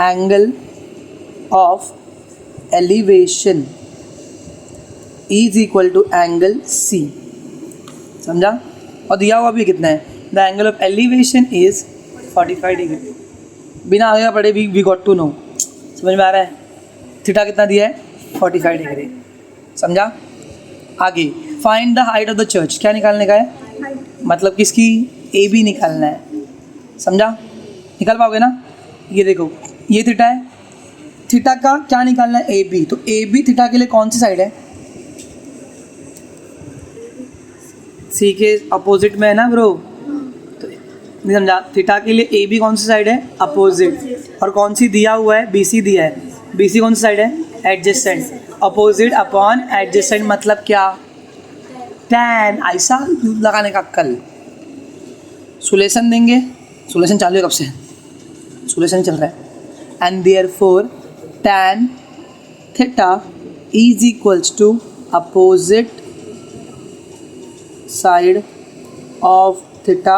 Angle of elevation is equal to angle C. समझा? और दिया हुआ भी कितना है, the angle of elevation is 45 degree. बिना आगे पढ़े वी गॉट टू नो। समझ में आ रहा है? थीटा कितना दिया है, 45 डिग्री। समझा? आगे find the height of the church, क्या निकालने का है, मतलब किसकी, ए बी निकालना है। समझा? निकाल पाओगे ना? ये देखो, ये थीटा है, थीटा का क्या निकालना है, ए बी। तो ए बी थीटा के लिए कौन सी साइड है, सी के अपोजिट में है ना ब्रो। तो नहीं समझा, थीटा के लिए ए बी कौन सी साइड है, अपोजिट। और कौन सी दिया हुआ है, बी सी दिया है, बी सी कौन सी साइड है, एडजेसेंट। अपोजिट अपॉन एडजेसेंट मतलब क्या, टैन। ऐसा लगाने का कल सुलेशन देंगे, सुलेशन चालू है कब से, सुलेशन चल रहा है। And therefore tan theta is equals to opposite side of theta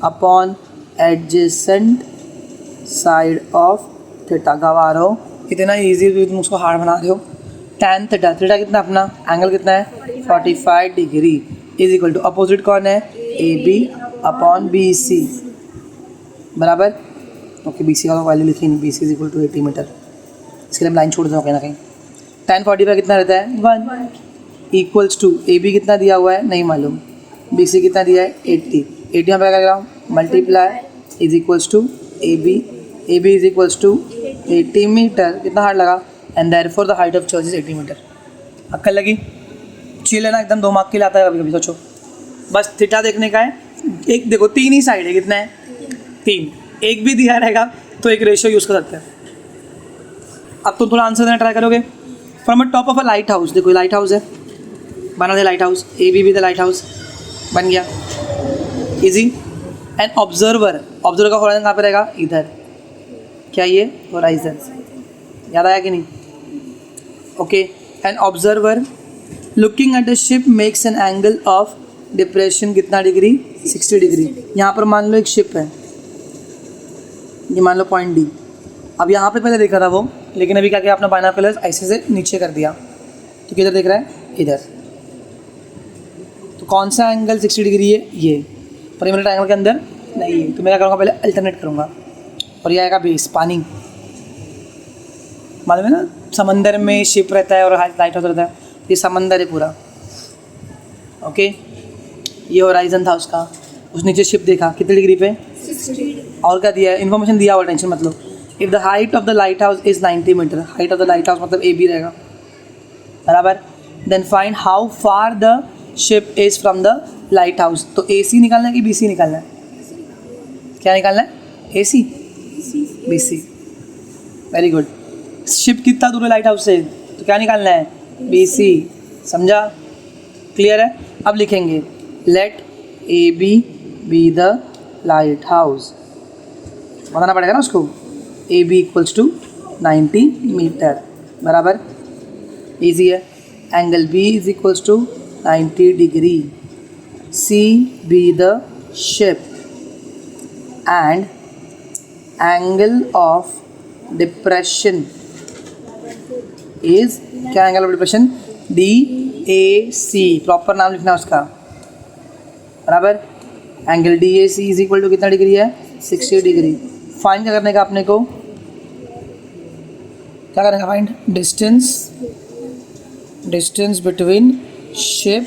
upon adjacent side of theta. गवा रहे हो, इतना ईजी तुम उसको हार्ड बना रहे हो। टैन थीटा, थीटा कितना अपना एंगल कितना है, 45 degree is equal to opposite कौन है, A B upon B C बराबर। ओके, बी सी का वैल्यू लिखी नहीं, B C is equal to 80 metre. इसके लिए हम लाइन छोड़ दें कहीं ना कहीं। टैन 45 कितना रहता है, 1 इक्वल्स टू ए बी कितना दिया हुआ है नहीं मालूम, बी सी कितना दिया है 80। 80 यहाँ पे क्या करेगा, multiply is equals to A B is equals to 80 metre. कितना हार्ड लगा, and therefore the height of church is 80 metre. अक्कल लगी, चिल है ना, एकदम 2 मार्क के लिए आता है कभी कभी। सोचो बस थीटा देखने का है। एक देखो, 3 ही साइड है, कितना है 3, एक भी दिया रहेगा तो एक रेशियो यूज़ कर सकते हैं। अब तुम थोड़ा आंसर देना ट्राई करोगे। From a top of a lighthouse, देखो लाइट हाउस है, बना दे lighthouse, A B the light house बन गया, इजी। एंड ऑब्जर्वर, ऑब्जर्वर का होराइजन कहाँ पे रहेगा, इधर। क्या ये होराइजन, याद आया कि नहीं? Okay, and observer looking at the ship makes an angle of depression कितना डिग्री, 60 डिग्री। यहाँ पर मान लो एक शिप है, ये मान लो पॉइंट डी। अब यहाँ पे पहले देखा था वो, लेकिन अभी क्या किया अपना बाइनोकुलर्स ऐसे से नीचे कर दिया, तो किधर देख रहा है, इधर। तो कौन सा एंगल 60 डिग्री है, ये। पर ये मेरे ट्रायंगल के अंदर नहीं है, तो मैं क्या करूँगा, पहले अल्टरनेट करूँगा। और ये आएगा बेस, पानी। मालूम है ना, समंदर में शिप रहता है और लाइट हाउस रहता है, ये समंदर है पूरा। ओके, ये होराइजन था उसका, उस नीचे शिप देखा कितने डिग्री पे, 60। और क्या दिया है, इन्फॉर्मेशन दिया हुआ, टेंशन मतलब। If the height of the light house is 90 metre, height of the light house मतलब ए बी रहेगा बराबर। Then find how far the ship is from the light house. तो ए सी निकालना है कि बी सी निकालना है, क्या निकालना है, A C B C. Very good. Ship कितना दूर है लाइट हाउस से, तो क्या निकालना है, बी सी। समझा, क्लियर है? अब लिखेंगे let A B the light house, बताना पड़ेगा ना उसको। A B equals to 90 metre बराबर, ईजी है। Angle B is equals to 90 degree, C B the ship, and angle of depression is, क्या angle of depression, D A C, proper नाम लिखना उसका बराबर। Angle D A C is equal to कितना degree है, 60 degree. Find क्या करने का अपने को, क्या करने का, find distance between ship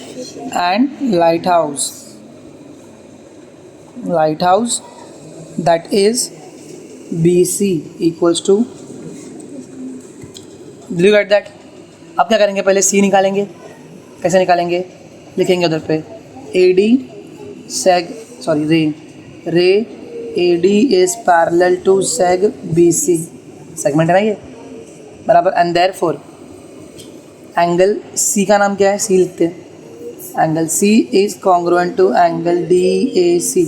and lighthouse that is B C equals to, do you get that? अब क्या करेंगे, पहले सी निकालेंगे। कैसे निकालेंगे, लिखेंगे उधर पे A D seg, sorry ray A D is parallel to seg B C, segment है ना ये बराबर। एंड देयरफॉर एंगल सी का नाम क्या है, सी लिखते हैं। Angle C is congruent to angle D A C.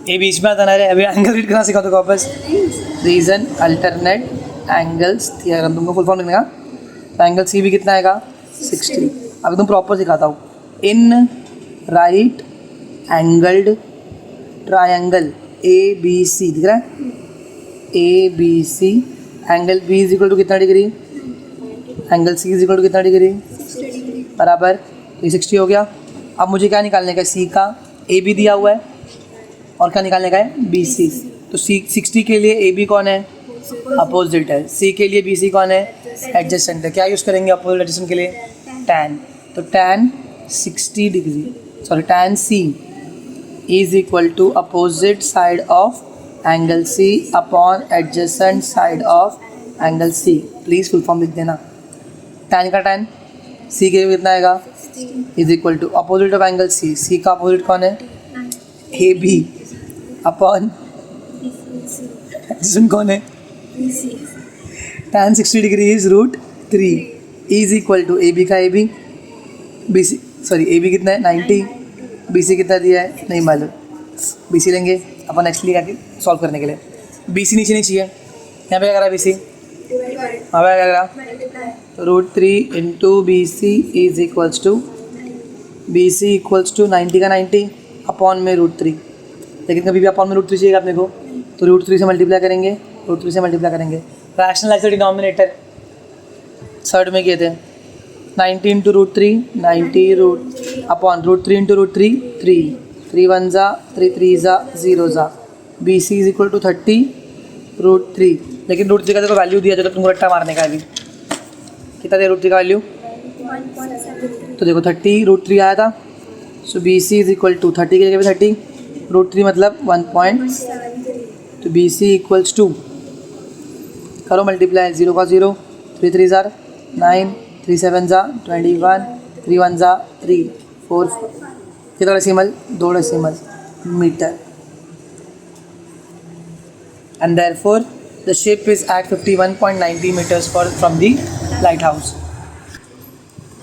ये बीच में आता ना रे, अभी एंगल रीड करना सिखा दो वापस। रीजन अल्टरनेट एंगल्स थियरम, तुमको फुल फॉर्म लिखने का। तो एंगल सी भी कितना आएगा, 60। अब तुम प्रॉपर सिखाता हूँ। In right angled triangle A B C, दिख रहा है, A B C, angle B is equal to कितना degree, angle C is equal to कितना डिग्री, बराबर 360 हो गया। अब मुझे क्या निकालने का है, सी का, ए बी दिया हुआ है और क्या निकालने का है, बी सी। तो सी 60 के लिए ए बी कौन है, अपोजिट है, सी के लिए बी सी कौन है, एडजेसेंट है। क्या यूज़ करेंगे अपोजिट एडजेसेंट के लिए, tan। तो tan 60 degree, sorry tan C is equal to opposite side of angle C upon adjacent side of angle C. Please full form लिख देना, tan का tan सी के लिए कितना आएगा, is equal to opposite of angle C, C का opposite कौन है, ए बी अपॉन एडजेसेंट कौन है, tan 60 degree is √3 is equal to A B का A B, B C, sorry A B कितना है 90, बी सी कितना दिया है नहीं मालूम, बी सी लेंगे अपन एक्चुअली करके सॉल्व करने के लिए। बी सी नीचे नहीं चाहिए, यहाँ पे क्या करा बी सी, वहाँ पे क्या करा, √3 into B C is equals to, B C equals to 90 का 90 अपॉन में √3, लेकिन कभी भी अपॉन में √3 चाहिए अपने को, तो √3 से मल्टीप्लाई करेंगे, √3 से मल्टीप्लाई करेंगे, रैशनलाइज द डिनोमिनेटर, थर्ड में किए थे 90 इंटू √3, 90 रूट अपॉन √3 इंटू √3 3, 3 1 जा 3 3 जा 0 जा, B C is equal to 30 √3, लेकिन √3 का देखो वैल्यू दिया, चलो तुमको रट्टा मारने का है अभी, कितना दिया √3 का वैल्यू, तो देखो 30 √3 आया था, so B C is equal to 30 के जगह 30, √3 मतलब 1. तो बी सी इक्वल्स टू, करो मल्टीप्लाई, 0 का 0, 3 3 जार 9, 3 7 जा 21, 3 1 जा 3, 4 कितना decimal, 2 decimal meter, and therefore the ship is at 51.90 meters from the light house.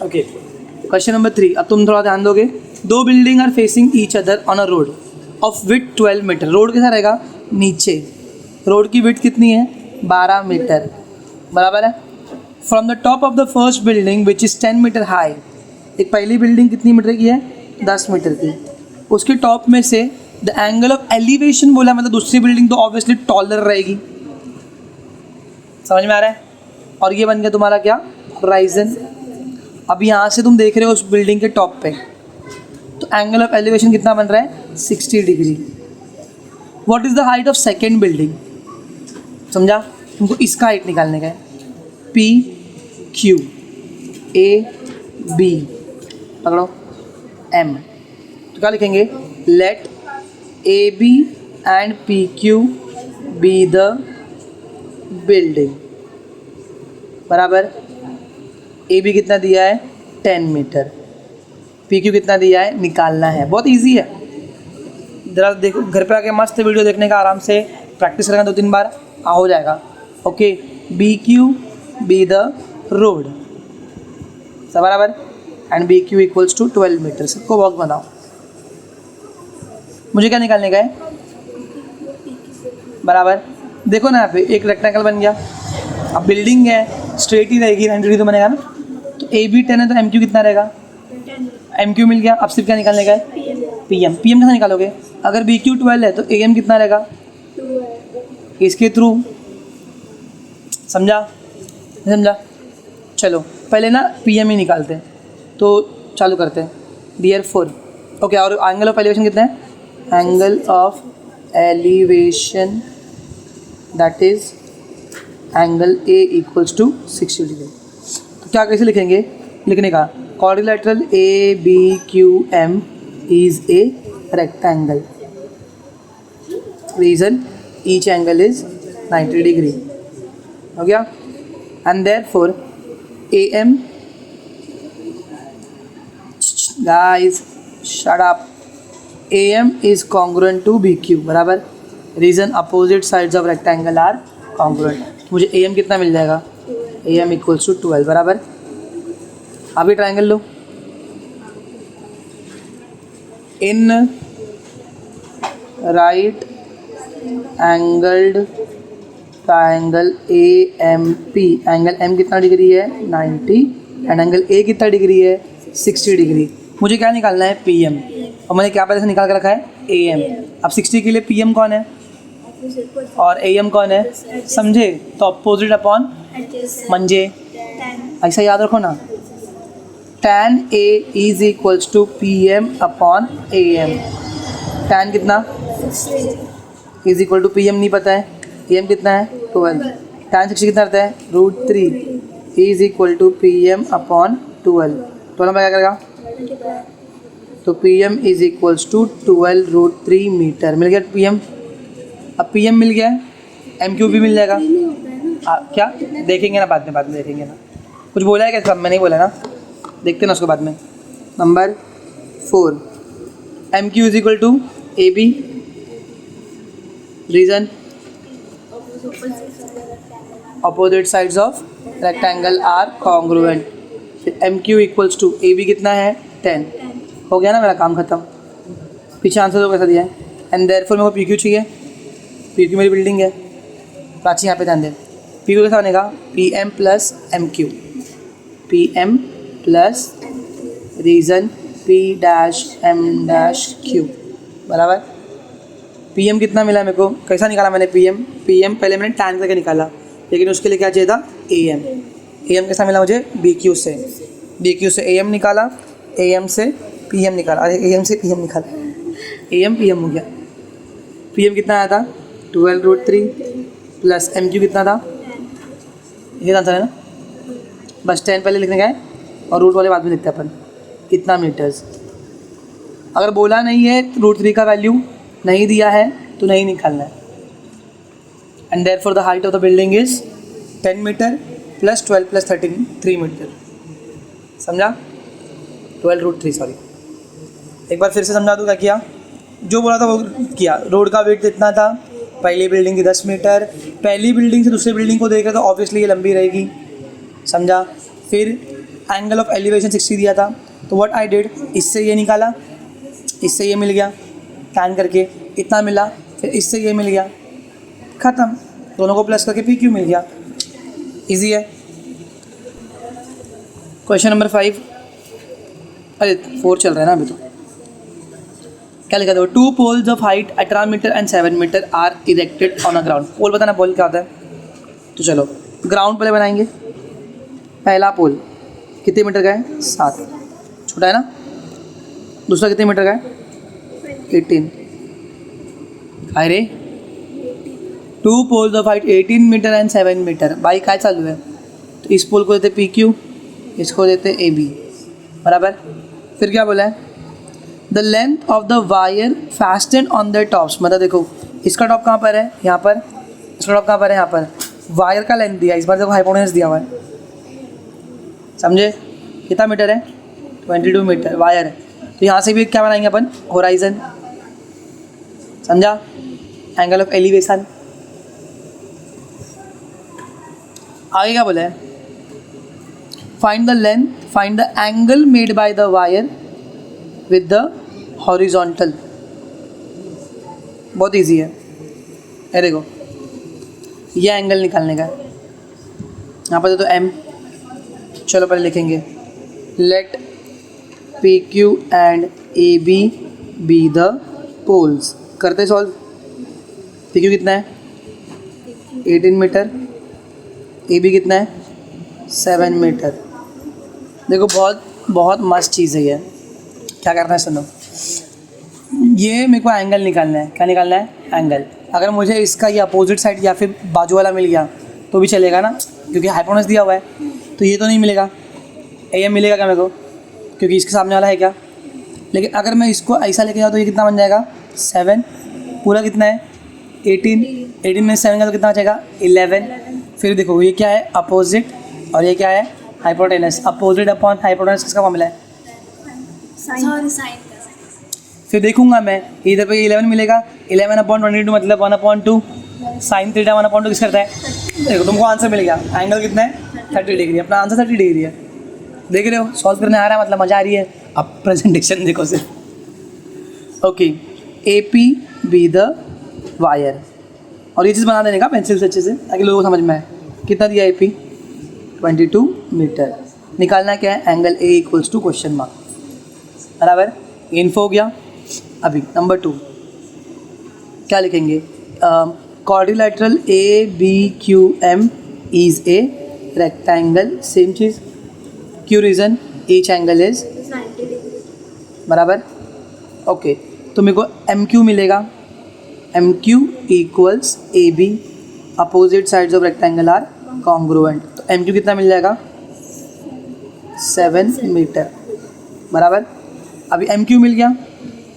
Okay, question number 3। अब तुम थोड़ा ध्यान दोगे, दो building are facing each other on a road of with 12 meter, road कैसा रहेगा, नीचे, रोड की विड्थ कितनी है 12 मीटर, बराबर है। From the top of the first building which is 10 meter high, एक पहली बिल्डिंग कितनी मीटर की है 10 मीटर की, उसके टॉप में से द एंगल ऑफ एलिवेशन बोला, मतलब दूसरी बिल्डिंग तो ऑब्वियसली टॉलर रहेगी, समझ में आ रहा है, और ये बन गया तुम्हारा क्या, होराइजन। अब यहाँ से तुम देख रहे हो उस बिल्डिंग के टॉप पे, तो एंगल ऑफ एलिवेशन कितना बन रहा है 60 degree. What is the height of second building, समझा, तुमको इसका हाइट निकालने का है, पी क्यू ए बी पकड़ो एम, तो क्या लिखेंगे, let A B and P Q B the building, बराबर। ए बी कितना दिया है 10 मीटर, पी क्यू कितना दिया है निकालना है, बहुत इजी है। जरा देखो घर पे आके मस्त वीडियो देखने का, आराम से प्रैक्टिस करना 2-3 बार, हो जाएगा। Okay, B Q B the road, सब बराबर, and B Q equals to 12 meter. सबको बॉक्स बनाओ, मुझे क्या निकालने का है, बराबर। देखो ना यहाँ पे एक रेक्टेंगल बन गया, अब बिल्डिंग है स्ट्रेट ही रहेगी, 90 डिग्री तो बनेगा ना, तो ए बी 10 है तो एम क्यू कितना रहेगा, एम क्यू मिल गया। अब सिर्फ क्या निकालने का है, पी एम, पी एम कैसे निकालोगे, अगर बी क्यू 12 है तो ए एम कितना रहेगा, इसके थ्रू, समझा समझा। चलो पहले ना पी एम ही निकालते हैं, तो चालू करते हैं, देयरफॉर ओके, और एंगल ऑफ एलिवेशन कितना है, angle of elevation that is angle A equals to 60 degree. तो क्या कैसे लिखेंगे, लिखने का, quadrilateral A B Q M is a rectangle, reason each angle is 90 degree, हो गया। And therefore A M, guys shut up, A M is congruent to B Q, बराबर, reason opposite sides of rectangle are congruent. मुझे A M कितना मिल जाएगा, A M equals to 12, बराबर। अभी triangle लो, in right angled triangle A M P, angle M कितना degree है 90, and angle A कितना डिग्री है 60 डिग्री। मुझे क्या निकालना है, पी एम, और मैंने क्या पहले से निकाल के रखा है, ए एम। अब 60 के लिए पी एम कौन है, और ए एम कौन है, समझे, तो अपोजिट अपॉन म्हणजे, ऐसा याद रखो ना, tan A is equals to P M upon A M. tan कितना is equal to P M नहीं पता है, ए एम कितना है 12, tan 60 कितना रहता है √3 is equal to P M upon 12। 12 में क्या करेगा, तो P M is equals to 12√3 metre. मिल गया पी एम। अब पी एम मिल गया, एम क्यू भी मिल जाएगा। क्या देखेंगे ना, बाद में देखेंगे ना। कुछ बोला है क्या, सब मैं नहीं बोला ना, देखते ना उसको बाद में। Number 4, M Q is equal to A B, reason opposite sides of rectangle are congruent. फिर M Q equals to A B कितना है 10। हो गया ना मेरा काम खत्म। पीछे आंसर तो कैसा दिया है, एंड देयरफॉर मेरे को पी क्यू चाहिए। पी क्यू मेरी बिल्डिंग है, प्राची यहाँ पे ध्यान दे। पी क्यू कैसा बनेगा, P M plus M Q, P M plus reason P dash M dash Q बराबर। पी एम कितना मिला मेरे को, कैसा निकाला मैंने पी एम पहले मैंने टैन करके निकाला, लेकिन उसके लिए क्या चाहिए था ए एम कैसा मिला मुझे बी क्यू से ए एम निकाला, ए एम से पी एम निकाला, अरे ए एम से पी एम निकाला, ए एम पी एम हो गया। पी एम कितना आया था 12√3 प्लस एम क्यू कितना था, ये आंसर है ना, बस 10 पहले लिखने का है और रूट वाले बाद में लिखते हैं अपन कितना मीटर्स। अगर बोला नहीं है √3 का वैल्यू नहीं दिया है तो नहीं निकालना है। And therefore the height of the building is 10 meter plus 12 plus 13 3 meter. समझा, 12√3 सॉरी। एक बार फिर से समझा दूँ क्या किया, जो बोला था वो किया। रोड का वेट कितना था, पहली बिल्डिंग की 10 मीटर, पहली बिल्डिंग से दूसरी बिल्डिंग को देख रहे तो ऑब्वियसली ये लंबी रहेगी, समझा। फिर एंगल ऑफ एलिवेशन 60 दिया था, तो व्हाट आई डिड, इससे ये निकाला, इससे ये मिल गया, टैन करके इतना मिला, फिर इससे ये मिल गया, ख़त्म। दोनों को प्लस करके पी क्यू मिल गया, इजी है। क्वेश्चन नंबर 5, अरे 4 चल रहा है ना अभी तो। क्या लिखा था, 2 poles of height 18 metre and 7 metre are erected on a ground. Pole बताना, पोल क्या होता है, तो चलो ग्राउंड पहले बनाएंगे। पहला पोल कितने मीटर का है 7, छोटा है ना। दूसरा कितने मीटर का है 18, अरे 2 poles of height 18 metre and 7 meter. भाई क्या चालू है, तो इस पोल को देते पी क्यू, इसको देते ए बी बराबर। फिर क्या बोला है, the length of the wire fastened on the tops. मतलब देखो इसका टॉप कहाँ पर है, यहाँ पर, इसका टॉप कहाँ पर है, यहाँ पर। वायर का लेंथ दिया, इस बार देखो हाइपोटेनस दिया हुआ है, समझे। कितना मीटर है 22 मीटर वायर है, तो यहाँ से भी क्या बनाएंगे अपन, होराइजन, समझा। Angle of elevation. आगे क्या बोला है, find the length, find the angle made by the wire with the horizontal. बहुत इजी है, ये देखो ये एंगल निकालने का है। यहाँ पर तो एम, चलो पहले लिखेंगे, let P Q and A B be the poles. करते सॉल्व। पी क्यू कितना है 18 मीटर, ए बी कितना है 7 मीटर। देखो बहुत बहुत मस्त चीज़ है ये। क्या करना है सुनो, ये मेरे को एंगल निकालना है। क्या निकालना है, एंगल। अगर मुझे इसका ये अपोजिट साइड या फिर बाजू वाला मिल गया तो भी चलेगा ना, क्योंकि हाइपोटेनस दिया हुआ है, तो ये तो नहीं मिलेगा। ए एम मिलेगा क्या मेरे को, क्योंकि इसके सामने वाला है क्या। लेकिन अगर मैं इसको ऐसा लेके जाऊँ तो ये कितना बन जाएगा 7, पूरा कितना है 18 में 7 का तो कितना बचेगा 11। फिर देखो ये क्या है अपोजिट और ये क्या है हाइपोटेनस। अपोजिट अपॉन हाइपोटेनस किसका फॉर्मूला है, फिर देखूंगा मैं इधर पे 11 मिलेगा, 11/22 मतलब 1/2 साइन थीटा 1/2 किस करता है। देखो तुमको आंसर मिल गया, एंगल कितना है 30 डिग्री। अपना आंसर 30 डिग्री है। देख रहे हो सॉल्व करने आ रहा है, मतलब मज़ा आ रही है। अब प्रेजेंटेशन देखो सिर्फ। Okay, A P be the wire, और ये चीज़ बना देने का पेंसिल से अच्छे से, ताकि लोगों को समझ में आए। कितना दिया ए पी 22 मीटर। निकालना क्या है, angle A equals to question mark बराबर। इन्फो हो गया। अभी नंबर 2 क्या लिखेंगे, quadrilateral ABQM is a rectangle, same चीज़। Q reason each angle is 90 degree. बराबर। ओके, तो मेरे को MQ मिलेगा। MQ equals AB, opposite sides of rectangle are congruent. तो MQ कितना मिल जाएगा? 7 मीटर। बराबर। अभी MQ मिल गया,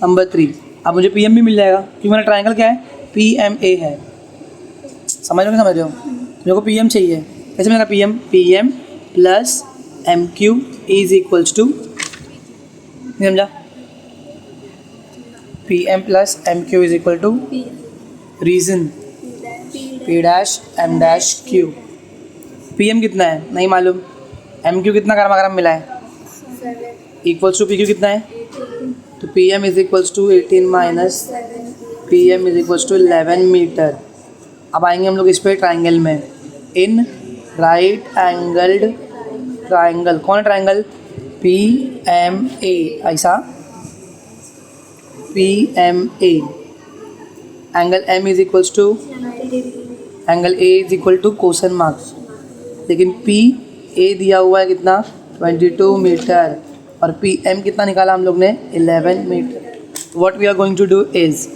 नंबर 3। अब मुझे PM भी मिल जाएगा क्योंकि मेरा ट्रायंगल क्या है? PMA है। समझ रहे हो? समझ रहे हो? मेरे को PM चाहिए। कैसे मिलेगा PM? PM plus MQ is equals to, समझा? PM plus MQ is equal to reason P dash M dash Q। PM कितना है? नहीं मालूम। MQ कितना गर्मा गर्म मिला है? इक्वल्स टू PQ कितना है? तो PM is equals to 18 minus PM is equals to 11 meter. अब आएंगे हम लोग इस पे ट्राइंगल में। इन राइट एंगल्ड ट्राइंगल, कौन है ट्राइंगल? PMA, ऐसा PMA, angle M is equals to, angle A is equal to question marks, लेकिन PA दिया हुआ है कितना? 22 मीटर, और PM कितना निकाला हम लोग ने? 11 metre. What we are going to do is,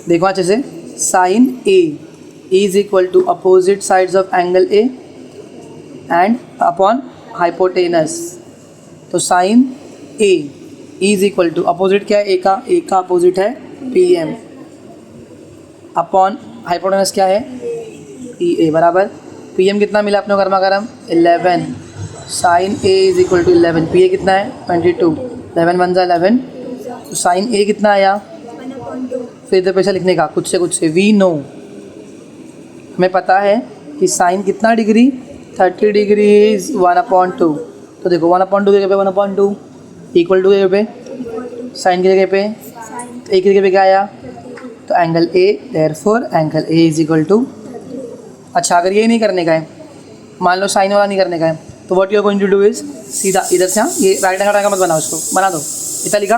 देखो अच्छे से, sine A is equal to opposite sides of angle A and upon hypotenuse. तो sine A is equal to, opposite क्या है? A का अपोजिट है PM, अपॉन हाइपोटेनस क्या है? EA। बराबर। PM कितना मिला अपने को गर्मा गर्म? 11। Sine A is equal to 11, PA कितना है? 22। 11 वन जा 11, तो साइन A कितना आया? 1/2। फिर इधर पैसा लिखने का कुछ से वी नो, हमें पता है कि साइन कितना डिग्री? 30 degree is 1/2। तो देखो 1/2 की जगह पे 1/2 इक्वल टू की जगह पे साइन की जगह पे, तो एक की जगह पे क्या आया? तो angle A, therefore angle A is equal to. अच्छा, अगर ये नहीं करने का है, मान लो साइन वाला नहीं करने का है, तो what you are going to do is, सीधा इधर से, हाँ, ये राइट एंगल ट्रायंगल मत बनाओ, इसको बना दो। इतना लिखा,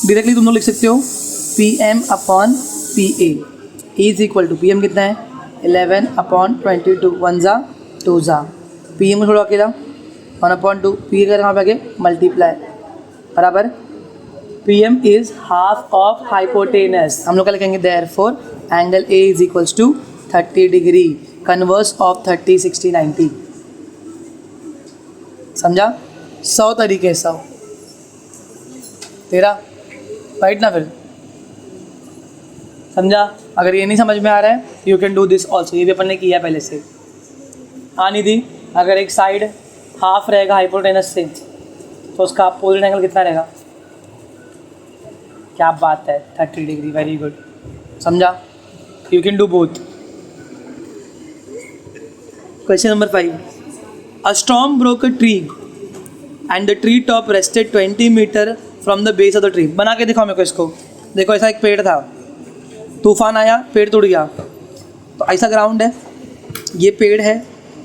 डायरेक्टली तुम लोग लिख सकते हो PM upon PA is equal to, PM कितना है? 11/22, 1 जा 2 जा, PM को छोड़ो अकेला, 1/2, PA का कहाँ पे आगे? मल्टीप्लाई। बराबर। PM is half of hypotenuse, हम लोग क्या लिखेंगे? Therefore angle A is equals to 30 degree, converse of 30, 60, 90। समझा? 100 तरीके, 100 तेरा राइट ना? फिर समझा? अगर ये नहीं समझ में आ रहा है, you can do this also, ये भी अपन ने किया पहले से। हाँ निधि, अगर एक साइड हाफ रहेगा हाइपोटेनस से, तो उसका अपोजिट एंगल कितना रहेगा? क्या बात है, 30 डिग्री। Very good. समझा? You can do both. Question number 5, a storm broke a tree and the tree top rested 20 metre from the base of the tree. बना के दिखाओ मेरे को इसको। देखो, ऐसा एक पेड़ था, तूफान आया, पेड़ टूट गया। तो ऐसा ग्राउंड है, ये पेड़ है,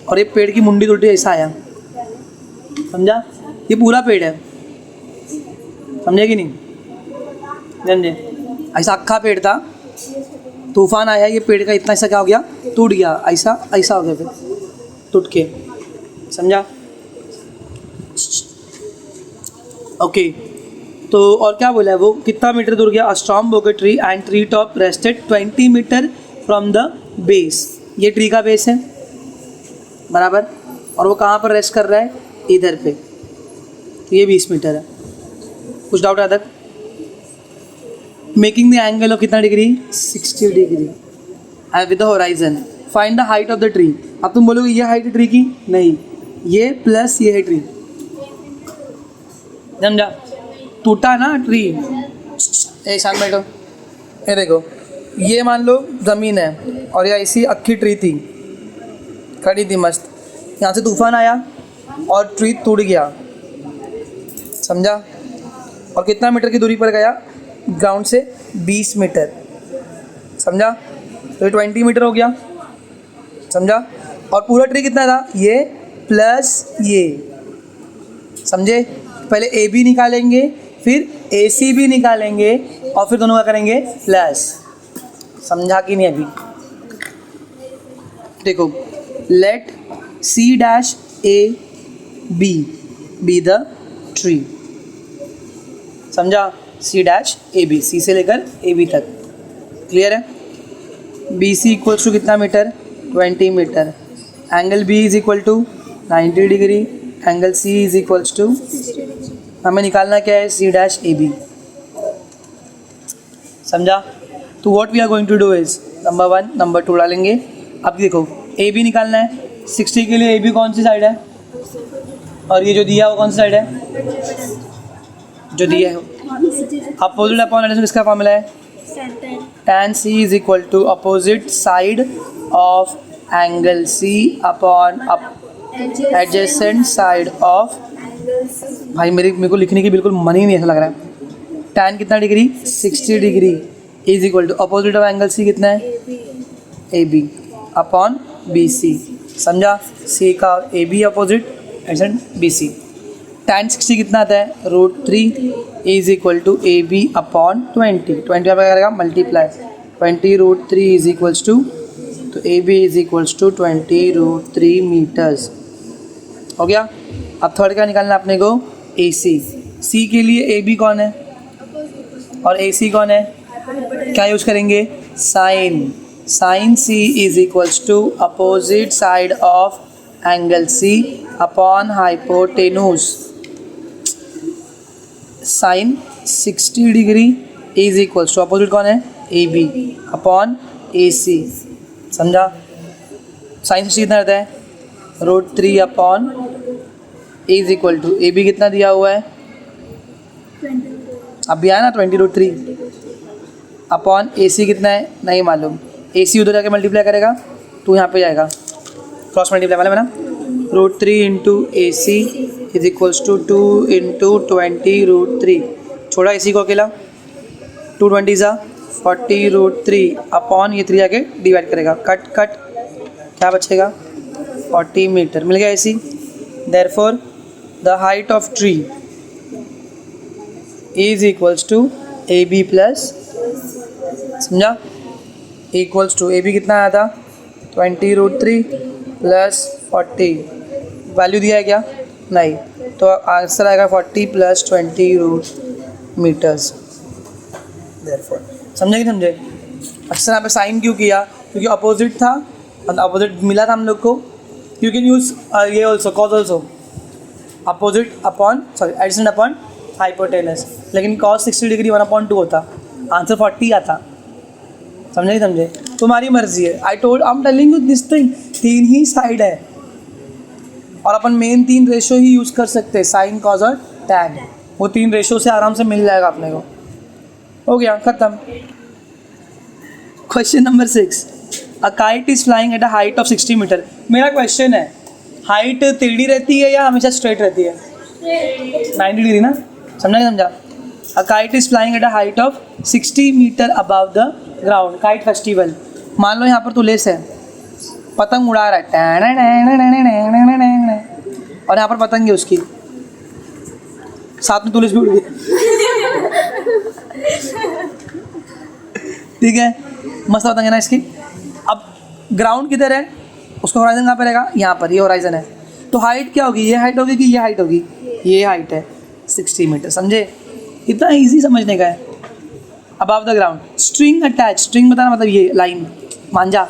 और ये पेड़ की मुंडी टूटी, ऐसा आया। समझा? ये पूरा पेड़ है, समझे कि नहीं? समझे? ऐसा अक्खा पेड़ था, तूफान आया, ये पेड़ का इतना ऐसा क्या हो गया? टूट गया, ऐसा ऐसा हो गया, फिर टूट के। समझा? ओके, तो और क्या बोला है वो? कितना मीटर दूर गया? A storm broke a tree and tree top rested 20 metre from the base. ये ट्री का बेस है, बराबर, और वो कहाँ पर रेस्ट कर रहा है? इधर पे। तो ये 20 मीटर है। कुछ डाउट आता है? मेकिंग द एंगल ऑफ कितना degree? 60 degree and with the horizon. Find the height of the tree. अब तुम बोलोगे ये हाइट है ट्री की? नहीं, ये प्लस ये है ट्री। समझा? टूटा ना ट्री, एक साथ बैठो। ये देखो, ये मान लो ज़मीन है, और ये ऐसी अक्खी ट्री थी, खड़ी थी मस्त। यहाँ से तूफान आया और ट्री टूट गया। समझा? और कितना मीटर की दूरी पर गया? ग्राउंड से 20 मीटर। समझा? तो ये 20 मीटर हो गया। समझा? और पूरा ट्री कितना था? ये प्लस ये। समझे? पहले ए बी निकालेंगे, फिर AC भी निकालेंगे, और फिर दोनों का करेंगे प्लस। समझा कि नहीं अभी? देखो, let C dash A B be the tree, समझा? C dash A B, C से लेकर ए बी तक, क्लियर है? बी सी इक्वल्स टू कितना meter? 20 meter. Angle B is equal to 90 degree, angle C is equals to, हमें निकालना क्या है? सी डैश ए बी, समझा? तो what we are going to do is number 1, number 2 डालेंगे। अब देखो, ए बी निकालना है, 60 के लिए ए बी कौन सी साइड है? और ये जो दिया वो कौन सी साइड है? जो दिया है अपोजिट अपॉन एडिशन, किसका फॉर्मूला है? tan c is equal to opposite side of angle c upon adjacent side of, भाई मेरे को लिखने की बिल्कुल मन ही नहीं ऐसा लग रहा है। tan कितना degree? 60 degree is equal to opposite of angle c कितना है? A B upon B C, समझा? c का A B opposite adjacent B C. tan 60 कितना आता है? √3 is equal to A B upon 20 यहाँ पे करेगा मल्टीप्लाई, 20√3 इज इक्वल्स टू, तो A B is equals to 20√3 meters, हो गया? अब थर्ड का निकालना है अपने को? ए सी। सी के लिए ए बी कौन है और ए सी कौन है? क्या यूज करेंगे? Sine. Sine C is equals to opposite side of angle C upon hypotenuse. Sine 60 degree is equals to opposite कौन है? ए बी अपॉन ए सी, समझा? साइन 60 कितना रहता है? √3 upon is equal to A B कितना दिया हुआ है? अब भी आया ना 20√3 अपॉन ए सी कितना है? नहीं मालूम। ए सी उधर जाके मल्टीप्लाई करेगा तो यहाँ पे जाएगा, क्रॉस मल्टीप्लाई वाला है ना? √3 into A C is equals to 2 into 20√3, छोड़ा ए सी को अकेला, 220 ज़ा 40√3 अपॉन ये 3 आके डिवाइड करेगा, कट कट क्या बचेगा? 40 मीटर, मिल गया A C. Therefore the height of tree is equals to A B plus, समझा? इक्वल्स टू ए बी कितना आया था? 20√3 प्लस 40, वैल्यू दिया है क्या? नहीं, तो आंसर आएगा 40 प्लस 20 मीटर्स। देयरफॉर, समझे कि समझे? अच्छा, यहाँ पे साइन क्यों किया? क्योंकि अपोजिट था और अपोजिट मिला था हम लोग को। यू कैन यूज ये also, cause also, opposite upon sorry adjacent upon hypotenuse, लेकिन कॉस 60 डिग्री 1/2 होता, आंसर 40 आता। समझे कि समझे? तुम्हारी मर्जी है। I am telling you this thing, 3 he side है और अपन मेन 3 रेशो ही यूज़ कर सकते हैं, साइन कॉज और टैन। वो 3 रेशो से आराम से मिल जाएगा अपने को। हो गया, खत्म। Question number 6, a kite is flying at a height of 60 meter. मेरा क्वेश्चन है, हाइट टेढ़ी रहती है या हमेशा स्ट्रेट रहती है? 90 डिग्री ना, समझा नहीं समझा? A kite is flying at a height of 60 meter above the ground. Kite festival, मान लो यहाँ पर तो लेस है, पतंग उड़ा रहा है और यहाँ पर पतंग है उसकी, साथ में तुलिस भी उड़ गई। ठीक है, मस्त पतंग है ना इसकी। अब ग्राउंड किधर है? उसका होराइजन कहाँ पर रहेगा? यहाँ पर, ये होराइजन है। तो हाइट क्या होगी? ये हाइट होगी कि ये हाइट होगी? ये हाइट है 60 मीटर, समझे? इतना इजी समझने का है। Above the ground, string attach, string बताना मतलब ये लाइन, मांझा।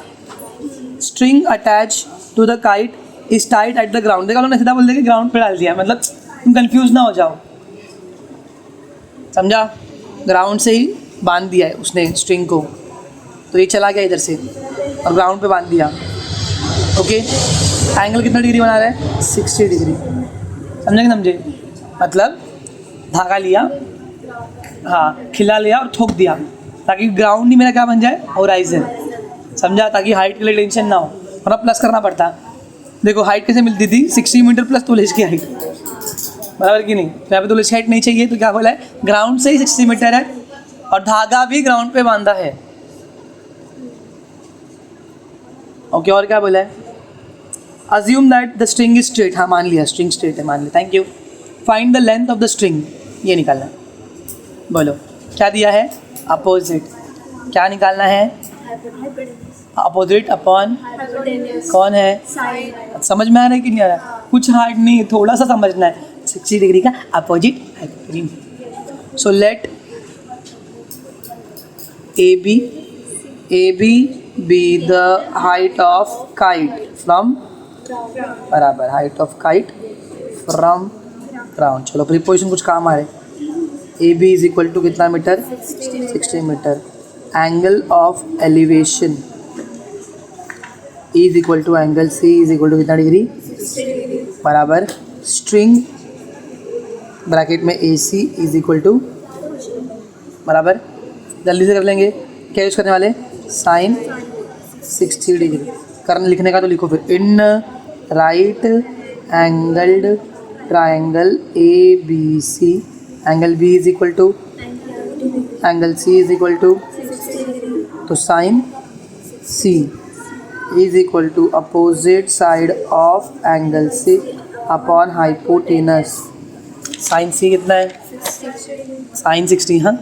String attach to the kite is tied at the ground. देखा उन्होंने सीधा बोल दिया कि ग्राउंड पे डाल दिया, मतलब तुम कंफ्यूज ना हो जाओ, समझा? ग्राउंड से ही बांध दिया है उसने स्ट्रिंग को, तो ये चला गया इधर से और ग्राउंड पे बांध दिया। ओके, एंगल कितना डिग्री बना रहा है? 60 डिग्री, समझे कि समझे? मतलब धागा लिया, हाँ, खिला लिया और ठोक दिया ताकि ग्राउंड ही मेरा क्या बन जाए? होराइजन, समझा? ताकि हाइट के लिए टेंशन ना हो, वरना प्लस करना पड़ता। देखो हाइट कैसे मिलती थी? 60 मीटर प्लस तुलिश की हाइट, बराबर कि नहीं? तो यहाँ पे तुलिश की हाइट नहीं चाहिए, तो क्या बोला है? ग्राउंड से ही 60 मीटर है और धागा भी ग्राउंड पे बांधा है। ओके, और क्या बोला है? Assume that the string is straight. हाँ, मान लिया स्ट्रिंग स्ट्रेट है, मान लिया, thank you. Find the length of the string, ये निकालना है। बोलो क्या दिया है? अपोजिट। क्या निकालना है? अपोजिट अपॉन हाइपोटेन्यूज कौन है? साइन समझ में आ रहा है कि नहीं आ रहा है? कुछ हार्ड नहीं, थोड़ा सा समझना है। 60 डिग्री का opposite hypotenuse. So let AB be the height of kite from बराबर height of kite from ground. चलो प्रीपोजिशन कुछ काम आ रहे। AB इज इक्वल टू कितना meter? 60 meter. Angle of elevation is equal to angle C is equal to कितना degree? बराबर string bracket में AC इज इक्वल टू बराबर, जल्दी से कर लेंगे। क्या यूज़ करने वाले? Sine 60 degree. करने लिखने का तो लिखो फिर। In right angled triangle ABC angle B is equal to angle C is equal to, तो sine C is equal to opposite side of angle C upon hypotenuse. Sine C कितना है? Sine 60, हाँ,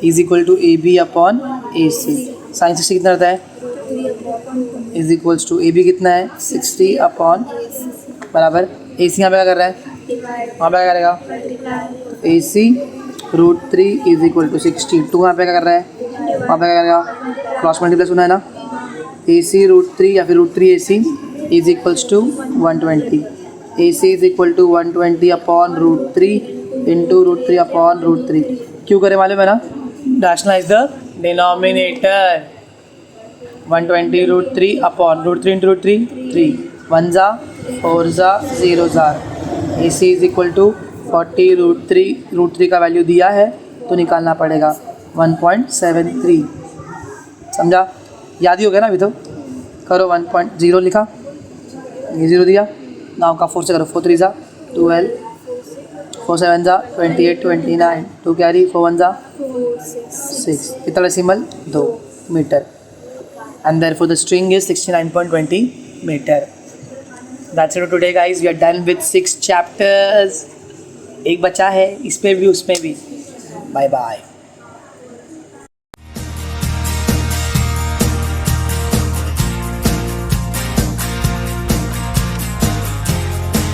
is equal to AB upon AC। Sine 60 कितना रहता है? Is equals to AB कितना है? 60 upon बराबर AC यहाँ पे क्या कर रहा है? वहाँ पे क्या करेगा? AC √3 is equal to 62। यहाँ पे क्या कर रहा है? वहाँ पे क्या करेगा? क्रॉस मल्टीप्लाई सुना है ना? AC √3 या फिर √3 AC is equals to 120। AC is equal to 120 upon √3 into √3 upon √3। क्यों करे मालूम है ना? Rationalize the denominator. 120 √3 upon √3 into √3 3 1 जा 4 जा 0 जा। AC इज इक्वल टू 40 √3 का वैल्यू दिया है तो निकालना पड़ेगा 1.73। समझा? याद ही हो गया ना अभी तो? करो 1.0 लिखा, ये 0 दिया, नाव का 4 से करो। 4 3 जा 12, 4 7 जा 28 29, 2 कैरी 4 1 जा 6, कितना decimal? 2 meter. And therefore the string is 69.20 meter. That's it for today guys. We are done with 6 chapters. एक बचा है, इस पे भी उस पे भी। Bye bye.